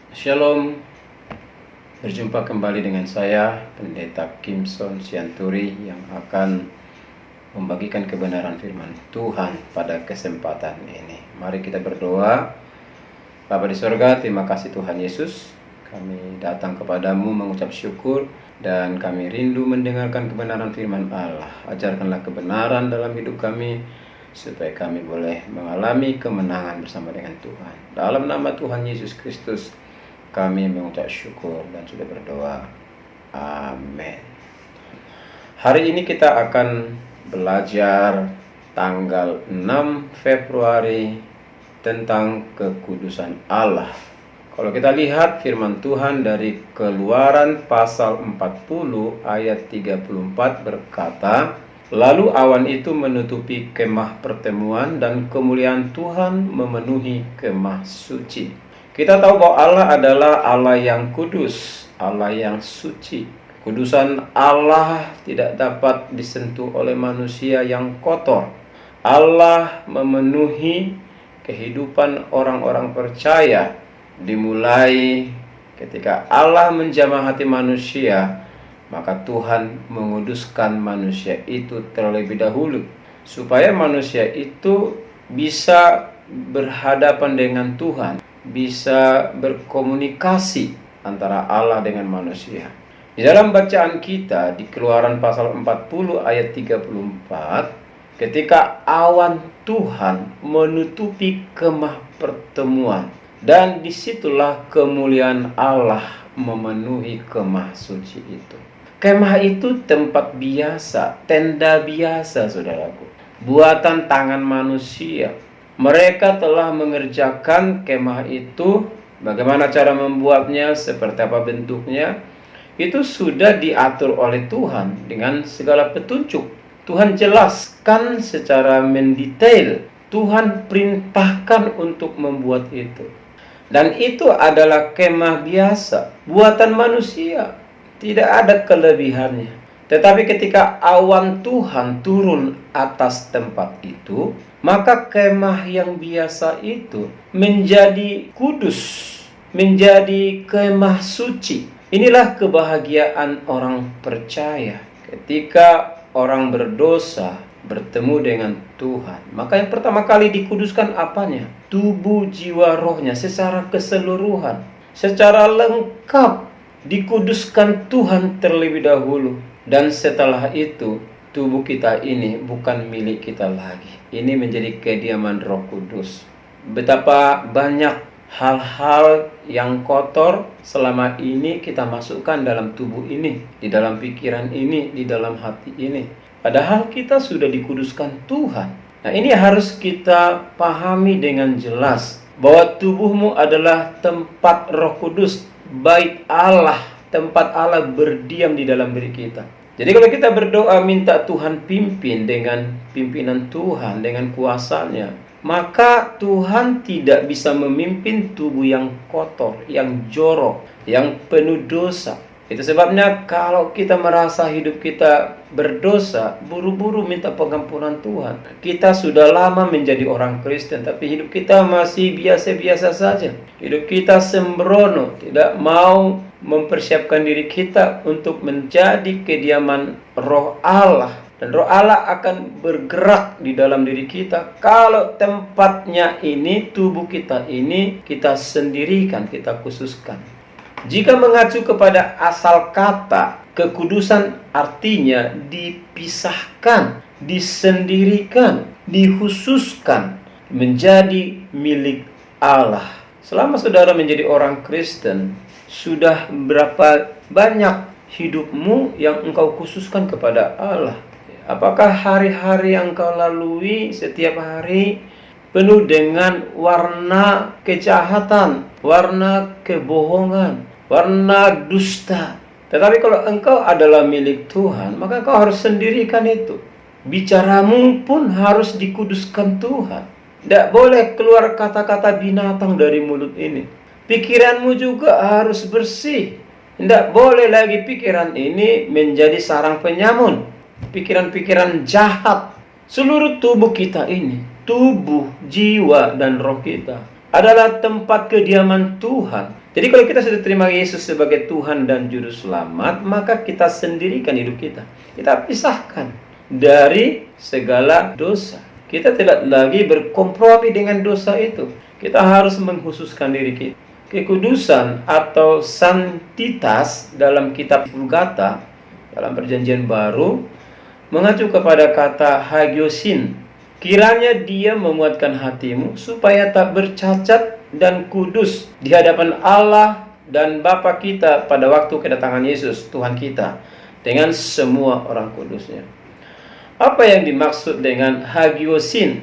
Shalom, berjumpa kembali dengan saya, Pendeta Kimson Sianturi, yang akan membagikan kebenaran firman Tuhan pada kesempatan ini. Mari kita berdoa. Bapa di sorga, terima kasih Tuhan Yesus. Kami datang kepadamu mengucap syukur, dan kami rindu mendengarkan kebenaran firman Allah. Ajarkanlah kebenaran dalam hidup kami, supaya kami boleh mengalami kemenangan bersama dengan Tuhan. Dalam nama Tuhan Yesus Kristus, kami mengucap syukur dan sudah berdoa. Amin. Hari ini kita akan belajar tanggal 6 Februari tentang kekudusan Allah. Kalau kita lihat firman Tuhan dari Keluaran pasal 40 ayat 34 berkata, "Lalu awan itu menutupi kemah pertemuan dan kemuliaan Tuhan memenuhi kemah suci." Kita tahu bahwa Allah adalah Allah yang kudus, Allah yang suci. Kudusan Allah tidak dapat disentuh oleh manusia yang kotor. Allah memenuhi kehidupan orang-orang percaya, dimulai ketika Allah menjamah hati manusia, maka Tuhan menguduskan manusia itu terlebih dahulu, supaya manusia itu bisa berhadapan dengan Tuhan, bisa berkomunikasi antara Allah dengan manusia. Di dalam bacaan kita di Keluaran pasal 40 ayat 34, ketika awan Tuhan menutupi kemah pertemuan, dan disitulah kemuliaan Allah memenuhi kemah suci itu. Kemah itu tempat biasa, tenda biasa, saudaraku, buatan tangan manusia. Mereka telah mengerjakan kemah itu. Bagaimana cara membuatnya, seperti apa bentuknya, itu sudah diatur oleh Tuhan dengan segala petunjuk. Tuhan jelaskan secara mendetail. Tuhan perintahkan untuk membuat itu. Dan itu adalah kemah biasa, buatan manusia. Tidak ada kelebihannya. Tetapi ketika awan Tuhan turun atas tempat itu, maka kemah yang biasa itu menjadi kudus, menjadi kemah suci. Inilah kebahagiaan orang percaya. Ketika orang berdosa bertemu dengan Tuhan, maka yang pertama kali dikuduskan apanya? Tubuh, jiwa, rohnya secara keseluruhan, secara lengkap dikuduskan Tuhan terlebih dahulu. Dan setelah itu, tubuh kita ini bukan milik kita lagi. Ini menjadi kediaman Roh Kudus. Betapa banyak hal-hal yang kotor selama ini kita masukkan dalam tubuh ini, di dalam pikiran ini, di dalam hati ini. Padahal kita sudah dikuduskan Tuhan. Nah, ini harus kita pahami dengan jelas, bahwa tubuhmu adalah tempat Roh Kudus, bait Allah, tempat Allah berdiam di dalam diri kita. Jadi kalau kita berdoa minta Tuhan pimpin dengan pimpinan Tuhan, dengan kuasanya, maka Tuhan tidak bisa memimpin tubuh yang kotor, yang jorok, yang penuh dosa. Itu sebabnya kalau kita merasa hidup kita berdosa, buru-buru minta pengampunan Tuhan. Kita sudah lama menjadi orang Kristen, tapi hidup kita masih biasa-biasa saja. Hidup kita sembrono, tidak mau mempersiapkan diri kita untuk menjadi kediaman Roh Allah. Dan Roh Allah akan bergerak di dalam diri kita kalau tempatnya ini, tubuh kita ini, kita sendirikan, kita khususkan. Jika mengacu kepada asal kata, kekudusan artinya dipisahkan, disendirikan, dikhususkan, menjadi milik Allah. Selama saudara menjadi orang Kristen, sudah berapa banyak hidupmu yang engkau khususkan kepada Allah? Apakah hari-hari yang engkau lalui setiap hari penuh dengan warna kejahatan, warna kebohongan, warna dusta? Tetapi kalau engkau adalah milik Tuhan, maka engkau harus sendirikan itu. Bicaramu pun harus dikuduskan Tuhan. Tidak boleh keluar kata-kata binatang dari mulut ini. Pikiranmu juga harus bersih. Tidak boleh lagi pikiran ini menjadi sarang penyamun, pikiran-pikiran jahat. Seluruh tubuh kita ini, tubuh, jiwa, dan roh kita adalah tempat kediaman Tuhan. Jadi kalau kita sudah terima Yesus sebagai Tuhan dan Juru Selamat, maka kita sendirikan hidup kita. Kita pisahkan dari segala dosa. Kita tidak lagi berkompromi dengan dosa itu. Kita harus mengkhususkan diri kita. Kekudusan atau santitas dalam kitab Vulgata, dalam perjanjian baru, mengacu kepada kata hagiosin. Kiranya dia memuatkan hatimu supaya tak bercacat dan kudus di hadapan Allah dan Bapa kita pada waktu kedatangan Yesus Tuhan kita dengan semua orang kudusnya. Apa yang dimaksud dengan hagiosin?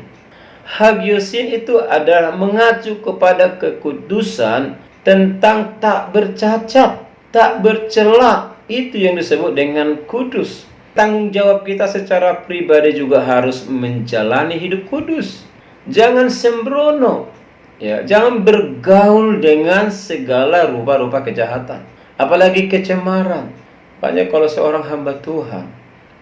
Hagiosin itu adalah mengacu kepada kekudusan tentang tak bercacat, tak bercela. Itu yang disebut dengan kudus. Tanggung jawab kita secara pribadi juga harus menjalani hidup kudus. Jangan sembrono, ya, jangan bergaul dengan segala rupa-rupa kejahatan, apalagi kecemaran. Banyak kalau seorang hamba Tuhan,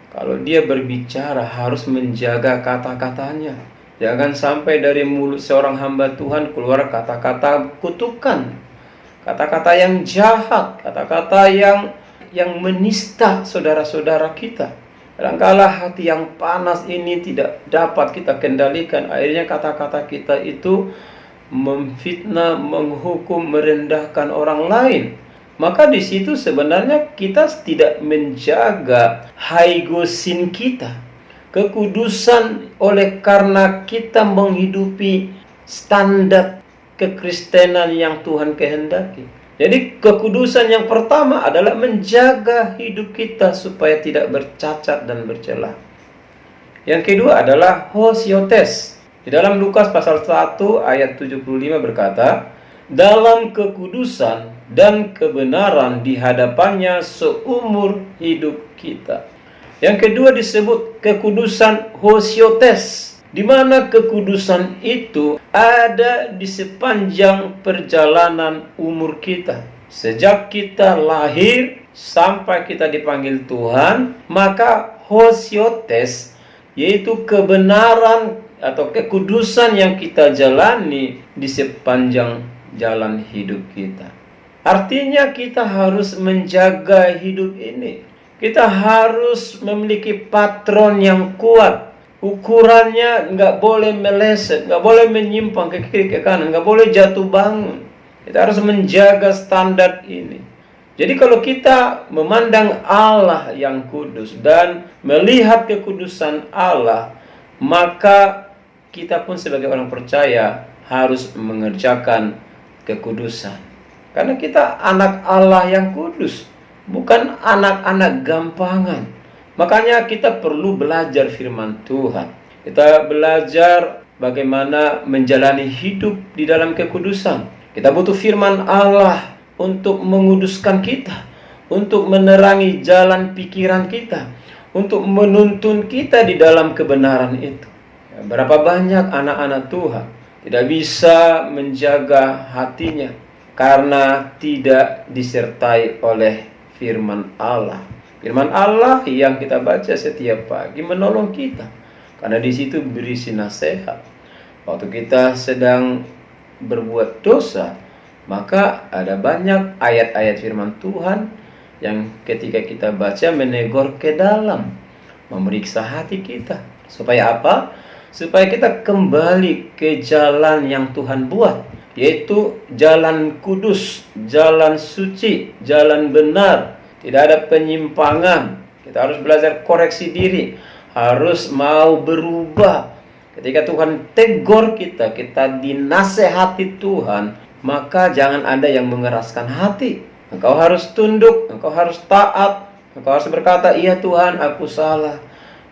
kalau dia berbicara harus menjaga kata-katanya. Jangan sampai dari mulut seorang hamba Tuhan keluar kata-kata kutukan, kata-kata yang jahat, kata-kata yang menista saudara-saudara kita. Kadangkala hati yang panas ini tidak dapat kita kendalikan. Akhirnya kata-kata kita itu memfitnah, menghukum, merendahkan orang lain. Maka di situ sebenarnya kita tidak menjaga haigosin kita, kekudusan, oleh karena kita menghidupi standar kekristenan yang Tuhan kehendaki. Jadi kekudusan yang pertama adalah menjaga hidup kita supaya tidak bercacat dan bercela. Yang kedua adalah hosiotes. Di dalam Lukas pasal 1 ayat 75 berkata, dalam kekudusan dan kebenaran di hadapannya seumur hidup kita. Yang kedua disebut kekudusan hosiotes, di mana kekudusan itu ada di sepanjang perjalanan umur kita. Sejak kita lahir sampai kita dipanggil Tuhan, maka hosiotes, yaitu kebenaran atau kekudusan yang kita jalani di sepanjang jalan hidup kita. Artinya kita harus menjaga hidup ini. Kita harus memiliki patron yang kuat. Ukurannya nggak boleh meleset, nggak boleh menyimpang ke kiri ke kanan, nggak boleh jatuh bangun. Kita harus menjaga standar ini. Jadi kalau kita memandang Allah yang kudus dan melihat kekudusan Allah, maka kita pun sebagai orang percaya harus mengerjakan kekudusan. Karena kita anak Allah yang kudus, bukan anak-anak gampangan. Makanya kita perlu belajar firman Tuhan. Kita belajar bagaimana menjalani hidup di dalam kekudusan. Kita butuh firman Allah untuk menguduskan kita, untuk menerangi jalan pikiran kita, untuk menuntun kita di dalam kebenaran itu. Berapa banyak anak-anak Tuhan tidak bisa menjaga hatinya karena tidak disertai oleh firman Allah. Firman Allah yang kita baca setiap pagi menolong kita, karena di situ berisi nasihat. Waktu kita sedang berbuat dosa, maka ada banyak ayat-ayat firman Tuhan yang ketika kita baca menegur ke dalam, memeriksa hati kita. Supaya apa? Supaya kita kembali ke jalan yang Tuhan buat, yaitu jalan kudus, jalan suci, jalan benar. Tidak ada penyimpangan. Kita harus belajar koreksi diri, harus mau berubah. Ketika Tuhan tegur kita, kita dinasehati Tuhan, maka jangan ada yang mengeraskan hati. Engkau harus tunduk, engkau harus taat, engkau harus berkata, iya Tuhan, aku salah,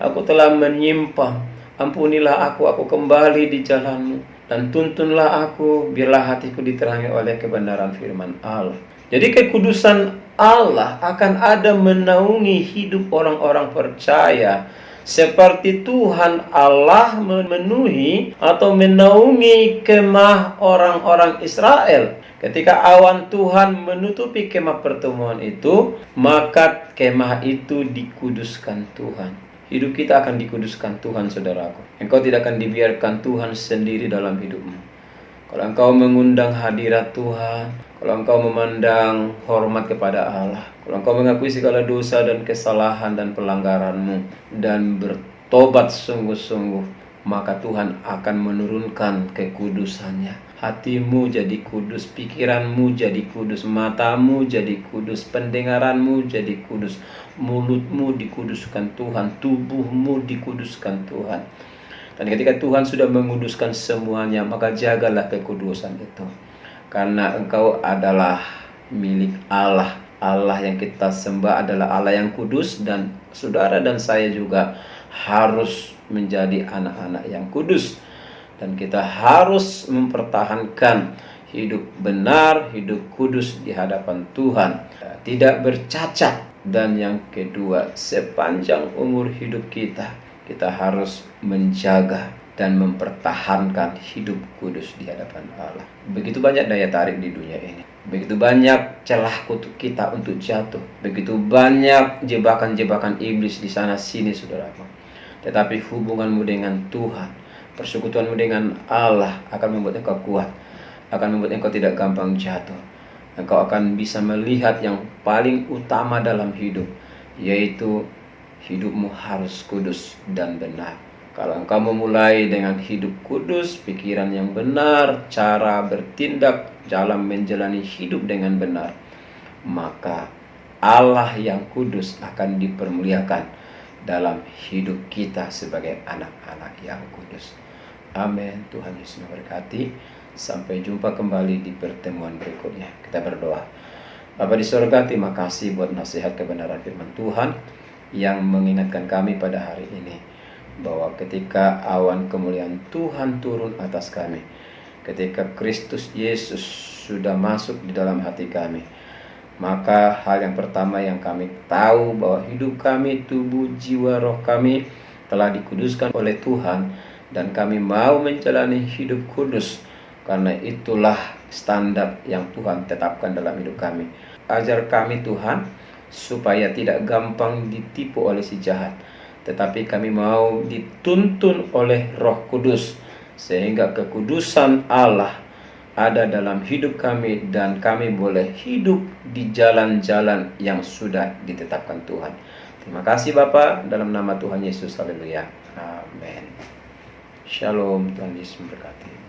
aku telah menyimpang. Ampunilah aku kembali di jalan-Mu, dan tuntunlah aku, biarlah hatiku diterangi oleh kebenaran firman Allah. Jadi kekudusan Allah akan ada menaungi hidup orang-orang percaya, seperti Tuhan Allah memenuhi atau menaungi kemah orang-orang Israel. Ketika awan Tuhan menutupi kemah pertemuan itu, maka kemah itu dikuduskan Tuhan. Hidup kita akan dikuduskan Tuhan, saudaraku. Engkau tidak akan dibiarkan Tuhan sendiri dalam hidupmu. kalau engkau mengundang hadirat Tuhan, kalau engkau memandang hormat kepada Allah, kalau engkau mengakui segala dosa dan kesalahan dan pelanggaranmu, dan bertobat sungguh-sungguh, maka Tuhan akan menurunkan kekudusannya. Hatimu jadi kudus, pikiranmu jadi kudus, matamu jadi kudus, pendengaranmu jadi kudus, mulutmu dikuduskan Tuhan, tubuhmu dikuduskan Tuhan. Dan ketika Tuhan sudah menguduskan semuanya, maka jagalah kekudusan itu. Karena engkau adalah milik Allah. Allah yang kita sembah adalah Allah yang kudus, dan saudara dan saya juga harus menjadi anak-anak yang kudus. Dan kita harus mempertahankan hidup benar, hidup kudus di hadapan Tuhan, tidak bercacat. Dan yang kedua, sepanjang umur hidup kita, kita harus menjaga dan mempertahankan hidup kudus di hadapan Allah. Begitu banyak daya tarik di dunia ini, begitu banyak celah kutuk kita untuk jatuh, begitu banyak jebakan-jebakan iblis di sana sini, saudaraku. Tetapi hubunganmu dengan Tuhan, persekutuanmu dengan Allah akan membuat engkau kuat, akan membuat engkau tidak gampang jatuh. Engkau akan bisa melihat yang paling utama dalam hidup, yaitu hidupmu harus kudus dan benar. Kalau engkau memulai dengan hidup kudus, pikiran yang benar, cara bertindak dalam menjalani hidup dengan benar, maka Allah yang kudus akan dipermuliakan dalam hidup kita sebagai anak-anak yang kudus. Amin. Tuhan Yesus memberkati. Sampai jumpa kembali di pertemuan berikutnya. Kita berdoa. Bapa di surga, terima kasih buat nasihat kebenaran firman Tuhan yang mengingatkan kami pada hari ini, bahwa ketika awan kemuliaan Tuhan turun atas kami, ketika Kristus Yesus sudah masuk di dalam hati kami, maka hal yang pertama yang kami tahu bahwa hidup kami, tubuh, jiwa, roh kami telah dikuduskan oleh Tuhan, dan kami mau menjalani hidup kudus. Karena itulah standar yang Tuhan tetapkan dalam hidup kami. Ajar kami Tuhan, supaya tidak gampang ditipu oleh si jahat, tetapi kami mau dituntun oleh Roh Kudus, sehingga kekudusan Allah ada dalam hidup kami, dan kami boleh hidup di jalan-jalan yang sudah ditetapkan Tuhan. Terima kasih Bapa, dalam nama Tuhan Yesus, haleluya, amin. Shalom, Tuhan Yesus memberkati.